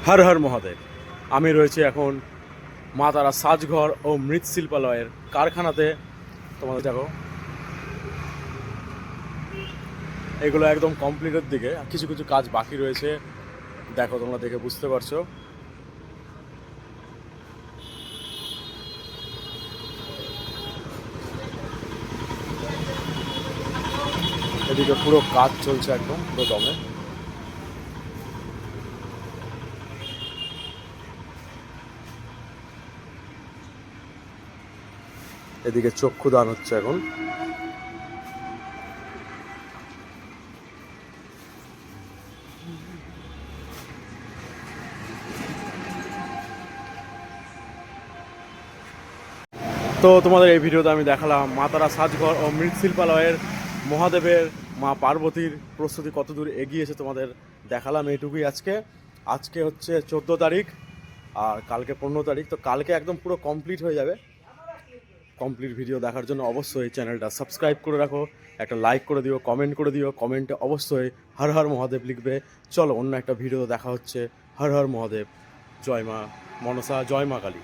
হর হর মহাদেব। আমি রয়েছি এখন মা তারা সাজঘর ও মৃৎশিল্পালয়ের কারখানাতে। তোমাদের দেখো, এগুলো একদম কমপ্লিটের দিকে, কিছু কিছু কাজ বাকি রয়েছে। দেখো, তোমরা দেখে বুঝতে পারছো। এদিকে পুরো কাজ চলছে একদম পুরো দমে। এদিকে চক্ষুদান হচ্ছে এখন। তো তোমাদের এই ভিডিওতে আমি দেখালাম মা তারা সাজঘর ও মৃৎশিল্পালয়ের মহাদেবের মা পার্বতীর প্রস্তুতি কতদূর এগিয়েছে তোমাদের দেখালাম এইটুকুই। আজকে হচ্ছে 14 তারিখ, আর কালকে 15 তারিখ। তো কালকে একদম পুরো কমপ্লিট হয়ে যাবে। কমপ্লিট ভিডিও দেখার জন্য অবশ্যই চ্যানেলটা সাবস্ক্রাইব করে রাখো, একটা লাইক করে দিও, কমেন্ট করে দিও। কমেন্টে অবশ্যই হর হর মহাদেব লিখবে। চলো অন্য একটা ভিডিও দেখা হচ্ছে। হর হর মহাদেব। জয় মা মনসা, জয় মা কালী।